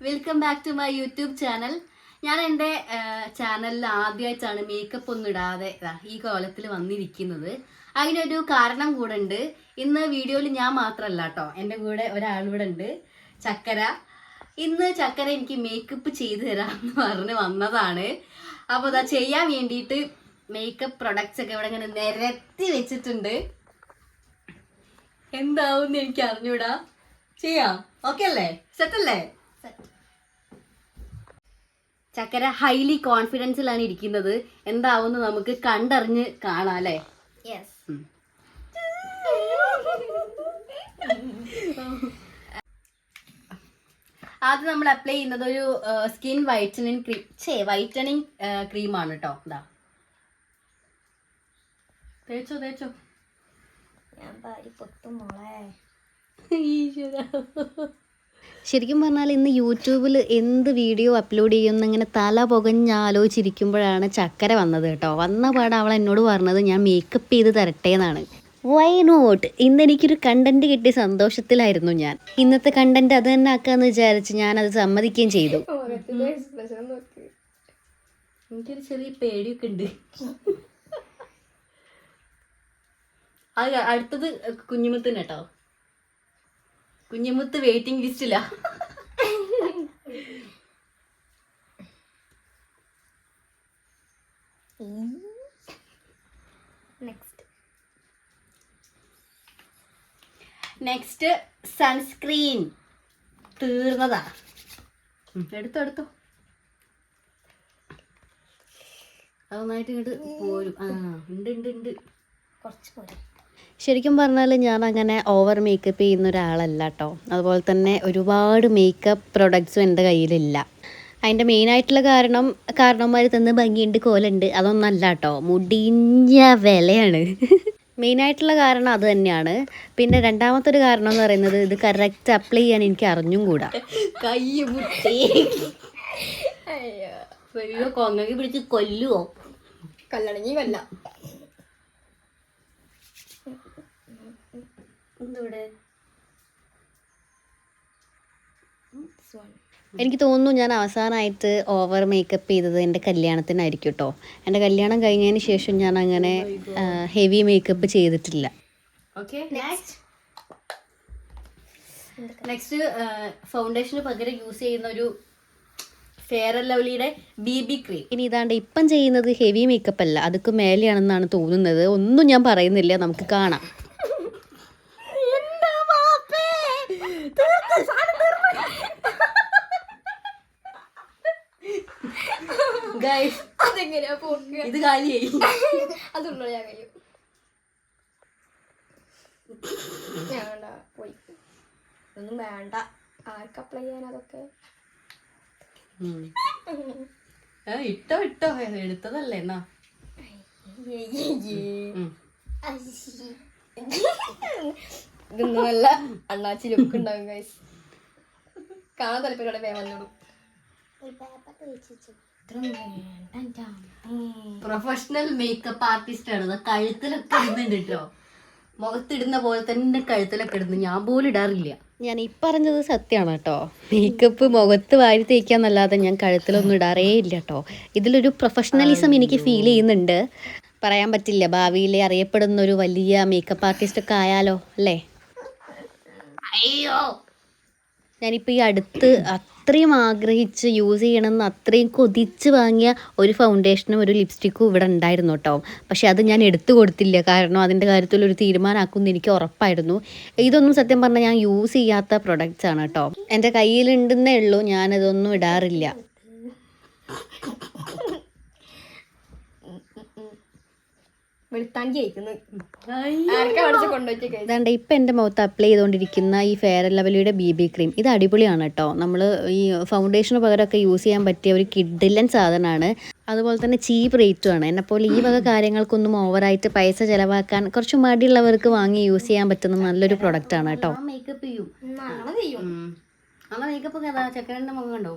Welcome back to my YouTube channel. ഞാൻ എൻ്റെ ചാനലിൽ ആദ്യമായിട്ടാണ് മേക്കപ്പ് ഒന്നും ഇടാതെ ഈ കോലത്തിൽ വന്നിരിക്കുന്നത്. അതിനൊരു കാരണം കൂടെ ഉണ്ട്. ഇന്ന് വീഡിയോയിൽ ഞാൻ മാത്രമല്ല കേട്ടോ, എൻ്റെ കൂടെ ഒരാളിവിടെ ഉണ്ട്, ചക്കര. ഇന്ന് ചക്കര എനിക്ക് മേക്കപ്പ് ചെയ്തു തരാമെന്ന് പറഞ്ഞ് വന്നതാണ്. അപ്പോൾ അതാ ചെയ്യാൻ വേണ്ടിയിട്ട് മേക്കപ്പ് പ്രൊഡക്ട്സ് ഒക്കെ ഇവിടെ ഇങ്ങനെ നിരത്തി വെച്ചിട്ടുണ്ട്. എന്താവും എനിക്ക് അറിഞ്ഞൂടാ. ചെയ്യാം. ഓക്കെ അല്ലേ? സെറ്റ് അല്ലേ? ചക്കര ഹൈലി കോൺഫിഡൻസിലാണ് ഇരിക്കുന്നത്. എന്താവുമെന്ന് നമുക്ക് കണ്ടറിഞ്ഞ് കാണാം അല്ലേ? ആദ്യം നമ്മൾ അപ്ലൈ ചെയ്യുന്നത് ഒരു സ്കിൻ വൈറ്റനിങ് ക്രീമാണ് കേട്ടോ. ഇതാ തേച്ചോ തേച്ചോ. ഞാൻ പാരി പൊട്ടും മോളെ. ശരിക്കും പറഞ്ഞാൽ ഇന്ന് യൂട്യൂബിൽ എന്ത് വീഡിയോ അപ്ലോഡ് ചെയ്യുമെന്ന് ഇങ്ങനെ തല പുകഞ്ഞ് ആലോചിച്ചിരിക്കുമ്പോഴാണ് ചക്കര വന്നത് കേട്ടോ. വന്ന പാടെ അവൾ എന്നോട് പറഞ്ഞത് ഞാൻ മേക്കപ്പ് ചെയ്ത് തരട്ടെ എന്നാണ്. Why not? ഇന്ന് എനിക്കൊരു കണ്ടന്റ് കിട്ടിയ സന്തോഷത്തിലായിരുന്നു ഞാൻ. ഇന്നത്തെ കണ്ടന്റ് അത് തന്നെ ആക്കാന്ന് വിചാരിച്ച് ഞാനത് സമ്മതിക്കുകയും ചെയ്തു. എനിക്കൊരു ചെറിയ പേടിയൊക്കെ ഉണ്ട്. അത് അടുത്തത് കുഞ്ഞുമുത്തിന് കേട്ടോ. കുഞ്ഞുമുത്ത് വെയിറ്റിംഗ് ലിസ്റ്റില്ല. നെക്സ്റ്റ് സൺസ്ക്രീൻ തീർന്നതാ. എടുത്തോ എടുത്തോ. അതൊന്നായിട്ട് ഇങ്ങോട്ട് പോരും. ഉണ്ട് ഉണ്ട് ഉണ്ട്, കുറച്ച് പോരും. ശരിക്കും പറഞ്ഞാൽ ഞാൻ അങ്ങനെ ഓവർ മേക്കപ്പ് ചെയ്യുന്ന ഒരാളല്ല കേട്ടോ. അതുപോലെ തന്നെ ഒരുപാട് മേക്കപ്പ് പ്രൊഡക്ട്സും എൻ്റെ കയ്യിലില്ല. അതിൻ്റെ മെയിനായിട്ടുള്ള കാരണവന്മാർ തന്ന് ഭംഗിയുണ്ട് കോലുണ്ട് അതൊന്നല്ല കേട്ടോ, മുടിഞ്ഞ വിലയാണ്. മെയിനായിട്ടുള്ള കാരണം അത് തന്നെയാണ്. പിന്നെ രണ്ടാമത്തെ ഒരു കാരണം എന്ന് പറയുന്നത് ഇത് കറക്റ്റ് അപ്ലൈ ചെയ്യാൻ എനിക്ക് അറിഞ്ഞും കൂടാ. കൈ മുട്ടി കൊങ്ങി പിടിച്ച് കൊല്ലുവോ? കല്ലണങ്ങി കൊല്ല. എനിക്ക് തോന്നുന്നു ഞാൻ അവസാനമായിട്ട് ഓവർ മേക്കപ്പ് ചെയ്തത് എൻ്റെ കല്യാണത്തിനായിരിക്കും കേട്ടോ. എൻ്റെ കല്യാണം കഴിഞ്ഞതിന് ശേഷം ഞാൻ അങ്ങനെ ഹെവി മേക്കപ്പ് ചെയ്തിട്ടില്ല. നെക്സ്റ്റ് ഫൗണ്ടേഷന് പകരം യൂസ് ചെയ്യുന്ന ഒരു ഫെയർ ആൻഡ് ലവ്ലിയുടെ BB ക്രീം. ഇനി ഇതാണ്ട് ഇപ്പം ചെയ്യുന്നത് ഹെവി മേക്കപ്പ് അല്ല, അതൊക്കെ മേലെയാണെന്നാണ് തോന്നുന്നത്. ഒന്നും ഞാൻ പറയുന്നില്ല, നമുക്ക് കാണാം. ഇത് കാലിയായി. അതുണ്ടോ? ഞാൻ കഴിയും. വേണ്ട പോയി, ഒന്നും വേണ്ട. ആർക്ക് അപ്ലൈ ചെയ്യാൻ അതൊക്കെ? ഇട്ടോ ഇട്ടോ, എടുത്തതല്ലേ എന്നാ. ഇതൊന്നുമല്ല, അണ്ണാച്ചി ലുക്ക് ഉണ്ടാവും ഗൈസ്. കാണാൻ താല്പര്യം വേഗം വന്നോളൂ. പ്രൊഫഷണൽ മേക്കപ്പ് ആർട്ടിസ്റ്റ് ആണ്. കഴുത്തിലൊക്കെ ഇടുന്നുണ്ട് കേട്ടോ. മുഖത്തിടുന്ന പോലെ തന്നെ കഴുത്തിലൊക്കെ ഇടുന്നു. ഞാൻ പോലും ഇടാറില്ല. ഞാൻ ഈ പറഞ്ഞത് സത്യമാണ് കേട്ടോ. മേക്കപ്പ് മുഖത്ത് വാരി തേക്കാന്നല്ലാതെ ഞാൻ കഴുത്തിലൊന്നും ഇടാറേ ഇല്ല കേട്ടോ. ഇതിലൊരു പ്രൊഫഷണലിസം എനിക്ക് ഫീൽ ചെയ്യുന്നുണ്ട്. പറയാൻ പറ്റില്ല, ഭാവിയിൽ അറിയപ്പെടുന്ന ഒരു വലിയ മേക്കപ്പ് ആർട്ടിസ്റ്റ് ഒക്കെ ആയാലോ അല്ലേ? അയ്യോ, ഞാനിപ്പോൾ ഈ അടുത്ത് അത്രയും ആഗ്രഹിച്ച് യൂസ് ചെയ്യണമെന്ന് അത്രയും കൊതിച്ച് വാങ്ങിയ ഒരു ഫൗണ്ടേഷനും ഒരു ലിപ്സ്റ്റിക്കും ഇവിടെ ഉണ്ടായിരുന്നു കേട്ടോ. പക്ഷെ അത് ഞാൻ എടുത്തു കൊടുത്തില്ല, കാരണം അതിൻ്റെ കാര്യത്തിൽ ഒരു തീരുമാനമാക്കുമെന്ന് എനിക്ക് ഉറപ്പായിരുന്നു. ഇതൊന്നും സത്യം പറഞ്ഞാൽ ഞാൻ യൂസ് ചെയ്യാത്ത പ്രൊഡക്റ്റ്സ് ആണ് കേട്ടോ. എൻ്റെ കയ്യിലുണ്ടെന്നേ ഉള്ളൂ, ഞാനിതൊന്നും ഇടാറില്ല. ഇതാണ്ട് ഇപ്പം എൻ്റെ മുഖത്ത് അപ്ലൈ ചെയ്തുകൊണ്ടിരിക്കുന്ന ഈ ഫെയർ ആൻഡ് ലവ്ലിയുടെ BB ക്രീം ഇത് അടിപൊളിയാണ് കേട്ടോ. നമ്മൾ ഈ ഫൗണ്ടേഷന് പകരമൊക്കെ യൂസ് ചെയ്യാൻ പറ്റിയ ഒരു കിഡിലൻ സാധനമാണ്. അതുപോലെ തന്നെ ചീപ്പ് റേറ്റും ആണ്. എന്നെപ്പോലെ ഈ വക കാര്യങ്ങൾക്കൊന്നും ഓവറായിട്ട് പൈസ ചിലവാക്കാൻ കുറച്ച് മടിയുള്ളവർക്ക് വാങ്ങി യൂസ് ചെയ്യാൻ പറ്റുന്ന നല്ലൊരു പ്രൊഡക്റ്റ് ആണ് കേട്ടോ. മേക്കപ്പ് ചെയ്യും, മേക്കപ്പ് ചെക്കൻ്റെ മുഖം കണ്ടോ?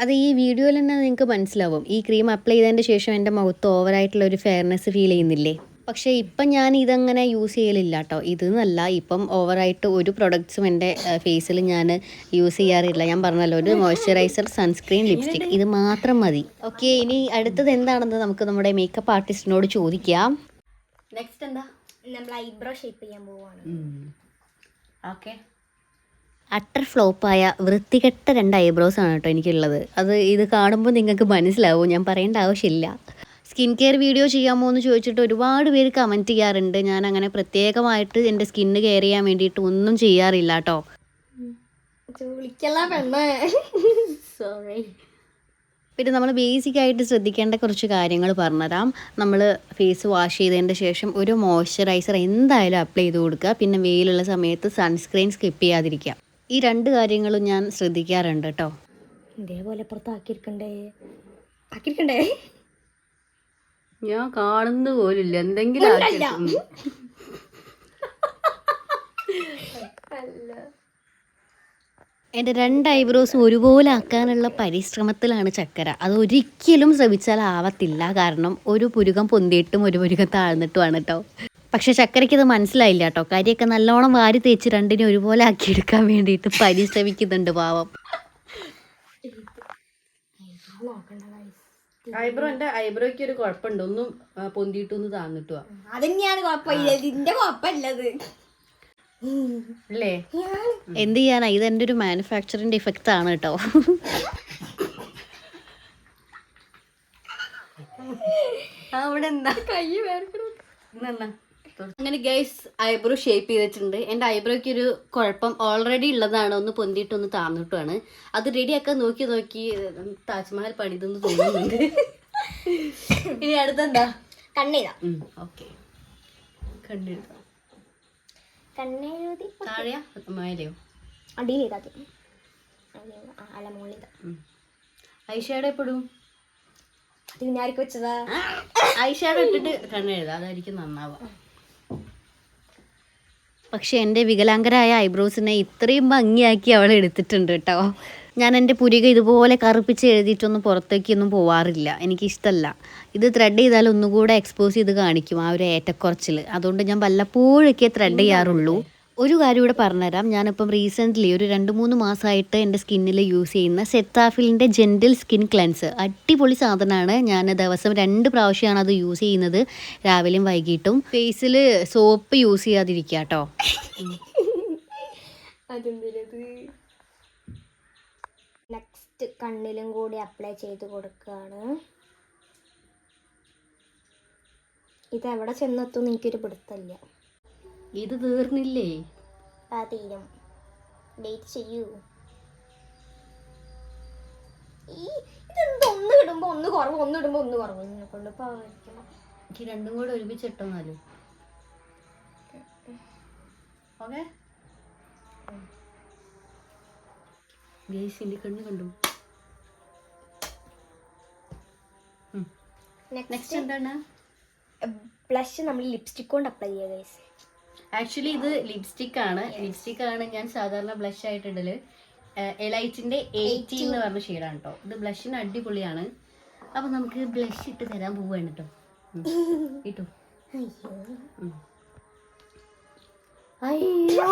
അത് ഈ വീഡിയോയിൽ തന്നെ നിങ്ങൾക്ക് മനസ്സിലാവും. ഈ ക്രീം അപ്ലൈ ചെയ്തതിൻ്റെ ശേഷം എൻ്റെ മുഖത്ത് ഓവറായിട്ടുള്ള ഒരു ഫെയർനെസ് ഫീൽ ചെയ്യുന്നില്ലേ? പക്ഷേ ഇപ്പം ഞാൻ ഇതങ്ങനെ യൂസ് ചെയ്യലില്ല കേട്ടോ. ഇതെന്നല്ല, ഇപ്പം ഓവറായിട്ട് ഒരു പ്രൊഡക്ട്സും എൻ്റെ ഫേസിൽ ഞാൻ യൂസ് ചെയ്യാറില്ല. ഞാൻ പറഞ്ഞല്ലോ, ഒരു മോയ്സ്ചറൈസർ, സൺസ്ക്രീൻ, ലിപ്സ്റ്റിക്, ഇത് മാത്രം മതി. ഓക്കെ, ഇനി അടുത്തത് എന്താണെന്ന് നമുക്ക് നമ്മുടെ മേക്കപ്പ് ആർട്ടിസ്റ്റിനോട് ചോദിക്കാം. നെക്സ്റ്റ് എന്താ? നമ്മൾ ഐബ്രോ ഷേപ്പ് ചെയ്യാൻ പോവാണ്. ഓക്കെ. അട്ടർ ഫ്ലോപ്പായ വൃത്തികെട്ട 2 ഐബ്രോസ് ആണ് കേട്ടോ എനിക്കുള്ളത്. ഇത് കാണുമ്പോൾ നിങ്ങൾക്ക് മനസ്സിലാവും, ഞാൻ പറയേണ്ട ആവശ്യമില്ല. സ്കിൻ കെയർ വീഡിയോ ചെയ്യാമോ എന്ന് ചോദിച്ചിട്ട് ഒരുപാട് പേര് കമൻറ്റ് ചെയ്യാറുണ്ട്. ഞാൻ അങ്ങനെ പ്രത്യേകമായിട്ട് എൻ്റെ സ്കിന്ന് കെയർ ചെയ്യാൻ വേണ്ടിയിട്ട് ഒന്നും ചെയ്യാറില്ല കേട്ടോ. സോറി. പിന്നെ നമ്മൾ ബേസിക്കായിട്ട് ശ്രദ്ധിക്കേണ്ട കുറച്ച് കാര്യങ്ങൾ പറഞ്ഞുതരാം. നമ്മൾ ഫേസ് വാഷ് ചെയ്തതിൻ്റെ ശേഷം ഒരു മോയ്സ്ചറൈസർ എന്തായാലും അപ്ലൈ ചെയ്ത് കൊടുക്കുക. പിന്നെ വെയിലുള്ള സമയത്ത് സൺസ്ക്രീൻ സ്കിപ്പ് ചെയ്യാതിരിക്കുക. ഈ 2 കാര്യങ്ങളും ഞാൻ ശ്രദ്ധിക്കാറുണ്ട് കേട്ടോ. ഇതേപോലെ പുറത്താക്കിയിരിക്കണ്ടേ. ഞാൻ കാണുന്ന പോലില്ല, എന്തെങ്കിലും എൻ്റെ 2 ഐബ്രോസും ഒരുപോലെ ആക്കാനുള്ള പരിശ്രമത്തിലാണ് ചക്കര. അതൊരിക്കലും ശ്രമിച്ചാൽ ആവത്തില്ല. കാരണം ഒരു പുരുകം പൊന്തിയിട്ടും ഒരു പുരുകം താഴ്ന്നിട്ടുമാണ് കേട്ടോ. പക്ഷെ ചക്കരയ്ക്ക് ഇത് മനസ്സിലായില്ല കേട്ടോ. കരിയൊക്കെ നല്ലോണം വാരി തേച്ച് 2നെ ഒരുപോലെ ആക്കിയെടുക്കാൻ വേണ്ടിയിട്ട് പരിശ്രമിക്കുന്നുണ്ട് പാവം. ഐബ്രോയ്ക്ക് ഒരു കുഴപ്പമുണ്ട്, ഒന്നും പൊന്തിയിട്ടൊന്ന് താന്നിട്ടുവാ. അതന്നെയാണ് കുഴപ്പമില്ല, ഇതിന്റെ കുഴപ്പമില്ലത് അല്ലേ? എന്ത് ചെയ്യാനാ, ഇത് എൻ്റെ ഒരു മാനുഫാക്ചറിങ് ഡിഫക്റ്റ് ആണ് കേട്ടോ. അവിടെ എന്താ കൈ വേർക്കണം. അങ്ങനെ ഗൈസ്, ഐബ്രോ ഷേപ്പ് ചെയ്തിട്ടുണ്ട്. എൻ്റെ ഐബ്രോയ്ക്ക് ഒരു കുഴപ്പം ഓൾറെഡി ഉള്ളതാണ്, ഒന്ന് പൊന്തിയിട്ടൊന്ന് താന്നിട്ടുമാണ്. അത് റെഡിയാക്കാൻ നോക്കി താജ്മഹൽ പണിതെന്ന് തോന്നുന്നുണ്ട്. ഇനി അടുത്തെന്താ? കണ്ണെഴുതാ. ഓക്കെ, കണ്ണെഴുതാം. കണ്ണെഴുതി താഴെയാ മേലെയോ? അടിയിലെഴുതാ. അല്ല, മുകളിലെഴുതാ. ഐഷാഡോ എപ്പോഴും അത് പിന്നെ ആർക്ക് വെച്ചതാ? ഐഷാഡോ ഇട്ടിട്ട് കണ്ണെഴുതാം, അതായിരിക്കും നന്നാവുക. പക്ഷെ എൻ്റെ വികലാംഗരായ ഐബ്രോസിനെ ഇത്രയും ഭംഗിയാക്കി അവൾ എടുത്തിട്ടുണ്ട് കേട്ടോ. ഞാൻ എൻ്റെ പുരിക ഇതുപോലെ കറുപ്പിച്ച് എഴുതിയിട്ടൊന്നും പുറത്തേക്കൊന്നും പോവാറില്ല, എനിക്കിഷ്ടമല്ല. ഇത് ത്രെഡ് ചെയ്താൽ ഒന്നുകൂടെ എക്സ്പോസ് ചെയ്ത് കാണിക്കും ആ ഒരു ഏറ്റക്കുറച്ചിൽ. അതുകൊണ്ട് ഞാൻ വല്ലപ്പോഴൊക്കെ ത്രെഡ് ചെയ്യാറുള്ളൂ. ഒരു കാര്യം ഇവിടെ പറഞ്ഞുതരാം. ഞാനിപ്പം റീസെൻ്റ്ലി ഒരു 2-3 മാസമായിട്ട് എൻ്റെ സ്കിന്നിൽ യൂസ് ചെയ്യുന്ന സെറ്റാഫിലിൻ്റെ ജെൻറ്റിൽ സ്കിൻ ക്ലെൻസ്, അടിപൊളി സാധനമാണ്. ഞാൻ ദിവസം 2 പ്രാവശ്യമാണ് അത് യൂസ് ചെയ്യുന്നത്, രാവിലെയും വൈകിട്ടും. ഫേസിൽ സോപ്പ് യൂസ് ചെയ്യാതിരിക്കുക കേട്ടോ. നെക്സ്റ്റ് കണ്ണിലും കൂടി അപ്ലൈ ചെയ്ത് കൊടുക്കുകയാണ്. ഇതെവിടെ ചെന്നെത്തും എനിക്കൊരു പിടുത്തമില്ല. ഇത് തീർന്നില്ലേ? ആ, തീരും. ഡേറ്റ് ചെയ്യൂ. ഇതെന്താ, ഒന്ന് ഇടുമ്പോ ഒന്ന് കുറവ്, ഒന്ന് ഇടുമ്പോ ഒന്ന് കുറവ്. കൊണ്ട് എനിക്ക് 2ഉം കൂടെ ഒരുമിച്ചിട്ടെന്നാല്. ഓക്കെ, ഗൈസിന്റെ കണ്ണ് കണ്ടു. നെക്സ്റ്റ് എന്താണ്? ബ്ലഷ് നമ്മൾ ലിപ്സ്റ്റിക് കൊണ്ട് അപ്ലൈ ചെയ്യുക ഗൈസ്. ആക്ച്വലി ഇത് ലിപ്സ്റ്റിക് ആണ്. ഞാൻ സാധാരണ ബ്ലഷ് ആയിട്ട് ഇടല് എലൈറ്റിന്റെ 80 എന്ന് പറഞ്ഞ ഷെയ്ഡാണ് കേട്ടോ. ഇത് ബ്ലഷിന് അടിപൊളിയാണ്. അപ്പൊ നമുക്ക് ബ്ലഷ് ഇട്ട് തരാൻ പോവാണ് കേട്ടോ. ഇട്ടു. അയ്യോ,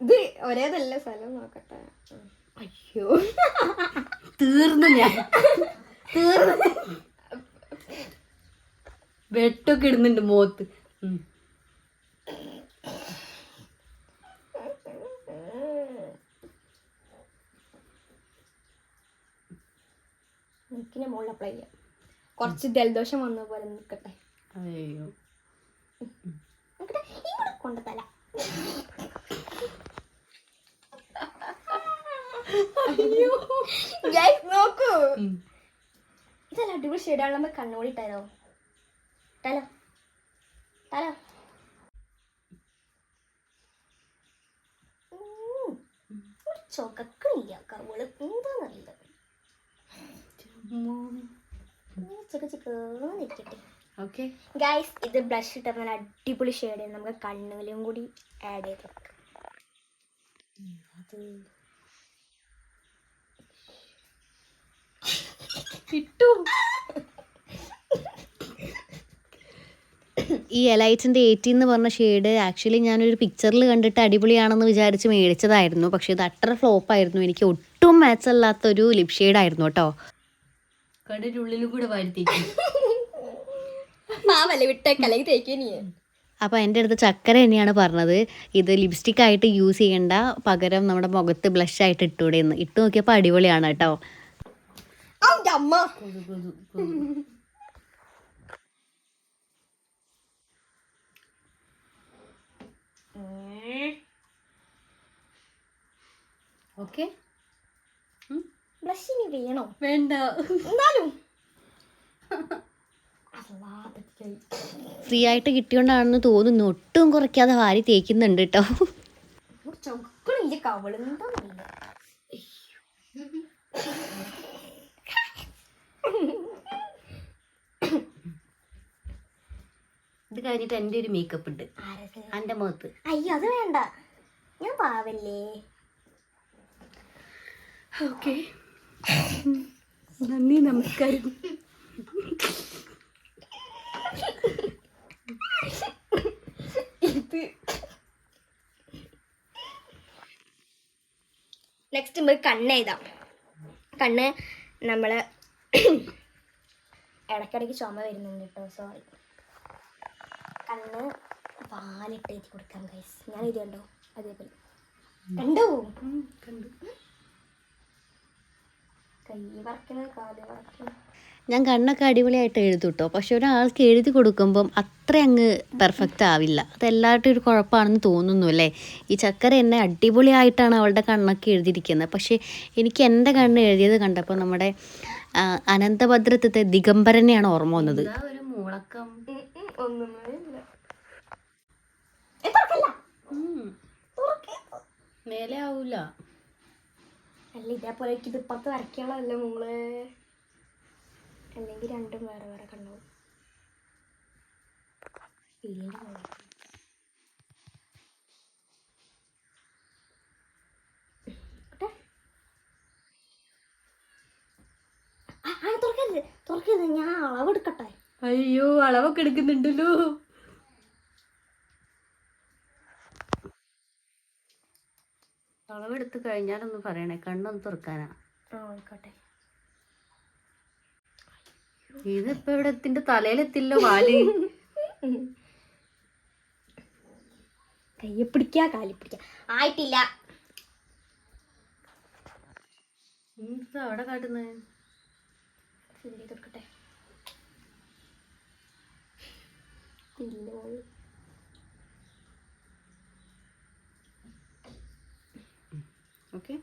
ഇത് ഒരേ നല്ല സ്ഥലം നോക്കട്ടെ. അയ്യോ, തീർന്നു. വെട്ടൊക്കെ ഇടുന്നുണ്ട് മുഖത്ത്. എനിക്കിനെ മുകളിൽ അപ്ലൈ ചെയ്യാം. കുറച്ച് ജലദോഷം വന്ന പോലെ നിൽക്കട്ടെ. അയ്യോ, കൊണ്ട് തല. നോക്കൂ, ഇതല്ല അടിപൊളി ഷെയ്ഡാണ്. നമ്മൾ കണ്ണുകൂടി ഇട്ടാലോ? തല ചൊക്കണില്ല, കറുകള് എന്താന്നറിയില്ല. ചിക്കനിരിക്കട്ടെ. ഓക്കെ ഗൈസ്, ഇത് ബ്ലഷ് ഇട്ട നല്ല അടിപൊളി ഷെയ്ഡ്. നമുക്ക് കണ്ണുകളും കൂടി ആഡ് ചെയ്ത് ഇട്ടു. ഈ എലൈറ്റിൻ്റെ 18 എന്ന് പറഞ്ഞ ഷെയ്ഡ് ആക്ച്വലി ഞാനൊരു പിക്ചറിൽ കണ്ടിട്ട് അടിപൊളിയാണെന്ന് വിചാരിച്ച് മേടിച്ചതായിരുന്നു. പക്ഷേ ഇത് അട്ടർ ഫ്ലോപ്പായിരുന്നു. എനിക്ക് ഒട്ടും മാച്ച് അല്ലാത്തൊരു ലിപ് ഷെയ്ഡായിരുന്നു കേട്ടോ. കണ്ണിൻ്റെ ഉള്ളിലും കൂടെ വരുത്തിക്കും. പാവല്ലേ വിട്ടേക്ക്, അല്ലെങ്കിൽ തേക്കേ നീ. അപ്പോൾ എൻ്റെ അടുത്ത് ചക്കര തന്നെയാണ് പറഞ്ഞത് ഇത് ലിപ്സ്റ്റിക് ആയിട്ട് യൂസ് ചെയ്യേണ്ട, പകരം നമ്മുടെ മുഖത്ത് ബ്ലഷ് ആയിട്ട് ഇട്ടൂടെ എന്ന്. ഇട്ട് നോക്കിയപ്പോൾ അടിപൊളിയാണ് കേട്ടോ. അമ്മ ഓക്കെ, ബ്ലഷ് ഇനി വേണോ? വേണ്ട, എന്നാലും ഫ്രീ ആയിട്ട് കിട്ടിയോണ്ടാണെന്ന് തോന്നുന്നു. ഒട്ടും കുറയ്ക്കാതെ വാരി തേക്കുന്നുണ്ട് കേട്ടോ. ചൊക്കളില്ല കവളെന്താ. ഇത് കഴിഞ്ഞിട്ട് എൻ്റെ ഒരു മേക്കപ്പ് ഉണ്ട് എൻ്റെ മുഖത്ത്. അയ്യോ അത് വേണ്ട, ഞാൻ പാവല്ലേ. ഓക്കെ, നന്ദി, നമസ്കാരം. നെക്സ്റ്റ് നമുക്ക് കണ്ണ് എഴുതാം. കണ്ണ് നമ്മൾ ഇടയ്ക്കിടയ്ക്ക് ചുമ വരുന്നുണ്ട് കേട്ടോ, സോറി. കണ്ണ് വാലിട്ട് എഴുതി കൊടുക്കാം ഗൈസ്. ഞാൻ എഴുതി കണ്ടോ? അതേപോലെ കണ്ടോ? കണ്ടു. കൈ വറക്കണ, കാല് വറക്കണ. ഞാൻ കണ്ണൊക്കെ അടിപൊളിയായിട്ട് എഴുതും കേട്ടോ. പക്ഷെ ഒരാൾക്ക് എഴുതി കൊടുക്കുമ്പം അത്ര അങ്ങ് പെർഫെക്റ്റ് ആവില്ല. അത് എല്ലാവരുടെയും ഒരു കുഴപ്പമാണെന്ന് തോന്നുന്നു അല്ലേ. ഈ ചക്കര എന്നെ അടിപൊളിയായിട്ടാണ് അവളുടെ കണ്ണൊക്കെ എഴുതിയിരിക്കുന്നത്. പക്ഷേ എനിക്ക് എൻ്റെ കണ്ണ് എഴുതിയത് കണ്ടപ്പോൾ നമ്മുടെ അനന്തഭദ്രത്തെ ദിഗംബരനെയാണ് ഓർമ്മ വന്നത്. ഒരു മുളക്കം മേലെ ആവൂല. അല്ല ഇതേപോലെ ഇത് ഇപ്പുറത്ത് വരയ്ക്കാനുള്ളതല്ലേ മോള്, അല്ലെങ്കിൽ രണ്ടും വേറെ വേറെ കണ്ണാവും. തുറക്കരുത്, ഞാൻ അളവെടുക്കട്ടെ. അയ്യോ, അളവൊക്കെ എടുക്കുന്നുണ്ടല്ലോ. അളവെടുത്ത് കഴിഞ്ഞാലൊന്ന് പറയണേ, കണ്ണൊന്ന് തുറക്കാനാ. ആയിക്കോട്ടെ. ഇതിപ്പോ ഇവിടെ എത്തിന്റെ തലയിലെത്തില്ലോ വാല്. കയ്യെ പിടിക്കാ, കാലി പിടിക്കാ. ആയിട്ടില്ല. അവിടെ കാട്ടുന്നേ. തുറക്കട്ടെ. ഓക്കെ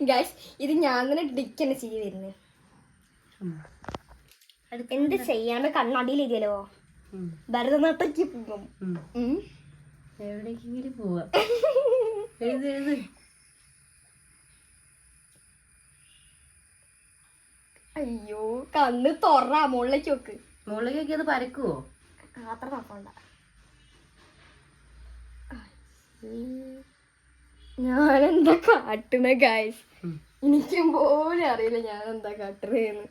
ഗൈസ്, ഇത് ഞാൻ തന്നെ ഡിക്കന്നെ ചെയ്ത് വരുന്നത്. എന്ത് ചെയ്യാണ്ട് കണ്ണാടിയിൽ ഇരിയല്ലോ. ഭരതനാട്യക്ക് പോകും. എവിടേക്കെങ്കിലും പോവാ. എഴുത് എഴുത്. അയ്യോ, കണ്ണ് തുറ, മുകളിലേക്ക് വെക്ക്. മുകളിലേക്ക് അത് പരക്കുവോ? അത്ര നോക്കണ്ട. ഞാനെന്താ കാട്ടണ ഗൈസ്, എനിക്കും പോലും അറിയില്ല ഞാൻ എന്താ കാട്ടണേന്ന്.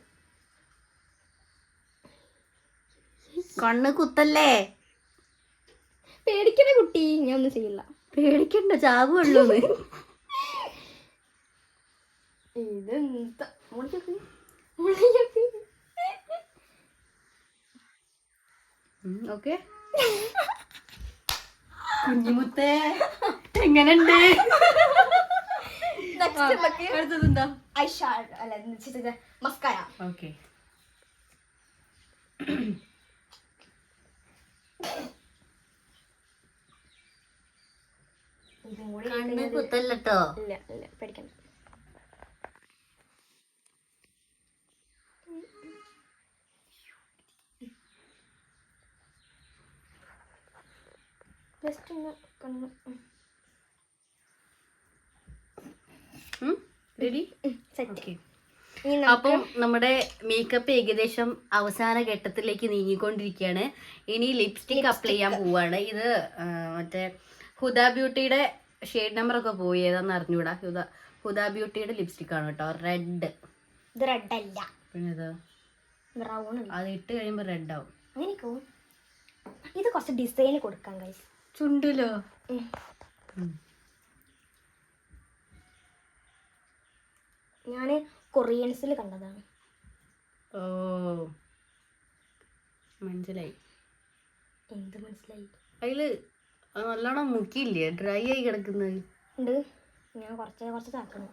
കണ്ണ് കുത്തല്ലേ. പേടിക്കണ കുട്ടി, ഞാൻ ഒന്നും ചെയ്യില്ല. പേടിക്കണ്ട, ചാവുള്ളൂ. ഇതെന്താ ഓക്കെ. കുഞ്ഞിമുത്തേ എങ്ങനെയുണ്ട്? അടുത്തതെന്താ? മസ്കാര. ഓക്കെ, കണ്ണ് കുത്തല്ലോ. ഇല്ല ഇല്ല, പേടിക്കണ്ട. ജസ്റ്റ് ഒന്ന് കണ്ണ്. റെഡി? സെറ്റ്. അപ്പം നമ്മുടെ മേക്കപ്പ് ഏകദേശം അവസാന ഘട്ടത്തിലേക്ക് നീങ്ങിക്കൊണ്ടിരിക്കുകയാണ്. ഇനി ലിപ്സ്റ്റിക് അപ്ലൈ ചെയ്യാൻ പോവാണ്. ഇത് മറ്റേ ഹുദ ബ്യൂട്ടിയുടെ ഷെയ്ഡ് നമ്പർ ഒക്കെ പോയി, ഏതാന്ന് അറിഞ്ഞൂടാ. ഹുദ ബ്യൂട്ടിയുടെ ലിപ്സ്റ്റിക് ആണ് കേട്ടോ, റെഡ്. ഇത് റെഡ് അല്ല, പിന്നെ ഇത് ബ്രൗൺ അത് ഇട്ട് കഴിയുമ്പോൾ റെഡ് ആവും. അങ്ങനെയൊക്കെ ഇത് കുറച്ച് ഡിസൈൻ കൊടുക്കാം ഗൈസ്. ചുണ്ടിലോ? ഞാൻ കൊറിയൻസിൽ കണ്ടതാണ്. ഓ മനസ്സിലായി. എന്ത് മനസ്സിലായി? അതില് നല്ലോണം മുക്കിയില്ലേ, ഡ്രൈ ആയി കിടക്കുന്നത് ഉണ്ട്. ഞാൻ കുറച്ച് താക്കണം.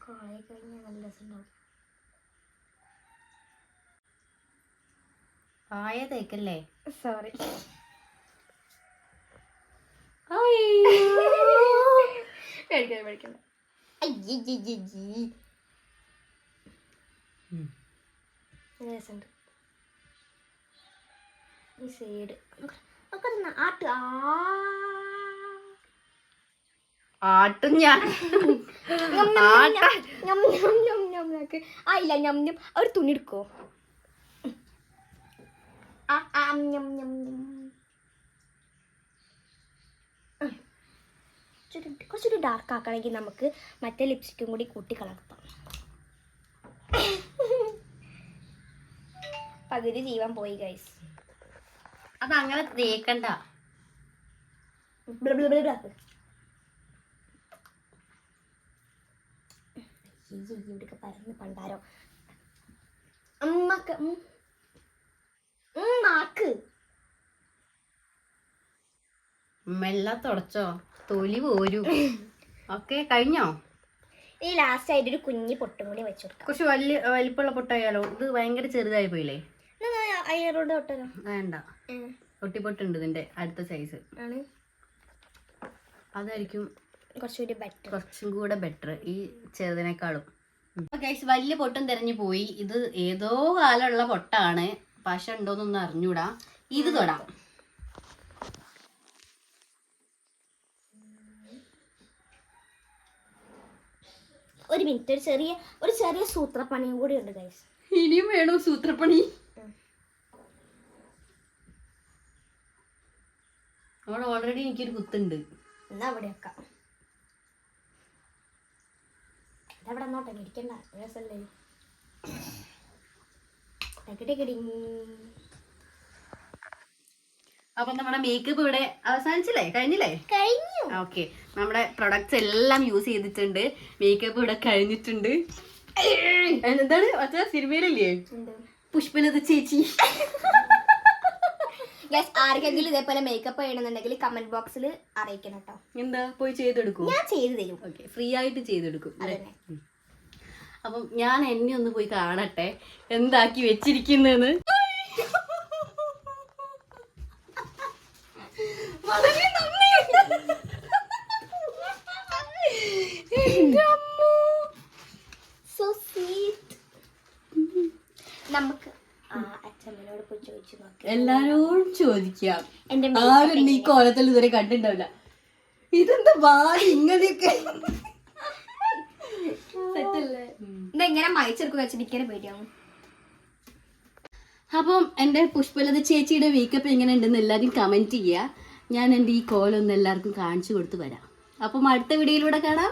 കോളേജ് കഴിഞ്ഞാൽ നല്ല രസമുണ്ടാവും. ആയ തേക്കല്ലേ. സോറി. പേടിക്കണ്ട. രസമുണ്ട്. ഈ സൈഡ് ആട്ടും ഞാൻ ഇല്ല ഒരു തുണി എടുക്കോ? കുറച്ചൊരു ഡാർക്ക് ആക്കണമെങ്കിൽ നമുക്ക് മറ്റേ ലിപ്സ്റ്റിക്കും കൂടി കൂട്ടി കളർത്താം. പകുതി ജീവൻ പോയി ഗൈസ്. അതങ്ങനെ തേക്കണ്ട. ഇവിടേക്ക് പരന്ന് പണ്ടാരോ അമ്മക്ക് നാക്ക് മെല്ലെ തുടച്ചോ, തൊലി പോരും. ഓക്കെ കഴിഞ്ഞോ? ഈ ലാസ്റ്റ് ആയിട്ട് ഒരു കുഞ്ഞി പൊട്ടും കൂടി വെച്ചു കൊടുക്കാം. കുറച്ച് വലിപ്പമുള്ള പൊട്ടായാലോ? ഇത് ഭയങ്കര ചെറുതായി പോയില്ലേ? അയ്യറോട് തൊട്ടല്ലോ. വേണ്ട, ഒട്ടിപ്പൊട്ടുണ്ട് ഇതിന്റെ അടുത്ത സൈസ് ആണ്. അതായിരിക്കും കുറച്ചും കൂടെ ബെറ്റർ ഈ ചെറുതിനേക്കാളും. ഗൈസ് വലിയ പൊട്ടും തെരഞ്ഞു പോയി. ഇത് ഏതോ കാലമുള്ള പൊട്ടാണ്, പശ ഉണ്ടോന്നൊന്നും അറിഞ്ഞൂടാ. ഇത് തൊടാം. ഒരു മിനിറ്റ്, ഒരു ചെറിയ സൂത്രപ്പണിയും കൂടി ഉണ്ട് ഗൈസ്. ഇനിയും വേണോ സൂത്രപ്പണി? അവിടെ ഓൾറെഡി എനിക്കൊരു കുത്തുണ്ട്. എന്നാ അവിടെ വെക്കാം. ഇതവിടെ നോട്ടെ, ഇരിക്കണ്ട, രസല്ലേ. അപ്പൊ നമ്മുടെ മേക്കപ്പ് ഇവിടെ അവസാനിച്ചില്ലേ? കഴിഞ്ഞില്ലേ? കഴിഞ്ഞു. ഓക്കെ, നമ്മുടെ പ്രൊഡക്ട്സ് എല്ലാം യൂസ് ചെയ്തിട്ടുണ്ട്. മേക്കപ്പ് ഇവിടെ കഴിഞ്ഞിട്ടുണ്ട്. എന്താണ് മറ്റേ സിനിമയിലല്ലേ പുഷ്പലത ചേച്ചി? ആർക്കെങ്കിലും ഇതേപോലെ മേക്കപ്പ് ചെയ്യണമെന്നുണ്ടെങ്കിൽ കമന്റ് ബോക്സിൽ അറിയിക്കണം കേട്ടോ. എന്താ പോയി ചെയ്തെടുക്കും? ഞാൻ ചെയ്തു തരും. ഓക്കെ, ഫ്രീ ആയിട്ട് ചെയ്തെടുക്കും. അപ്പം ഞാൻ എന്നെ ഒന്ന് പോയി കാണട്ടെ എന്താക്കി വെച്ചിരിക്കുന്നെന്ന്. വളരെ നന്ദി. So sweet. നമുക്ക് അച്ഛമ്മനോട് പോയി ചോദിച്ചു നോക്കാം. എല്ലാരോടും ചോദിക്കാം. ആരും ഈ കോലത്തിൽ ഇതുവരെ കണ്ടിട്ടുണ്ടാവില്ല. ഇതെന്താ വാടി ഇങ്ങനെയൊക്കെ സെറ്റല്ലേ? ഇതെങ്ങനെ മയച്ചെടുക്കുക വെച്ചിരിക്കാൻ പേടിയാവും. അപ്പം എൻ്റെ പുഷ്പലത ചേച്ചിയുടെ മേക്കപ്പ് എങ്ങനെ ഉണ്ടെന്ന് എല്ലാവരും കമന്റ് ചെയ്യുക. ഞാൻ എൻ്റെ ഈ കോലൊന്ന് എല്ലാവർക്കും കാണിച്ചു കൊടുത്ത് വരാം. അപ്പം അടുത്ത വീഡിയോയിലൂടെ കാണാം.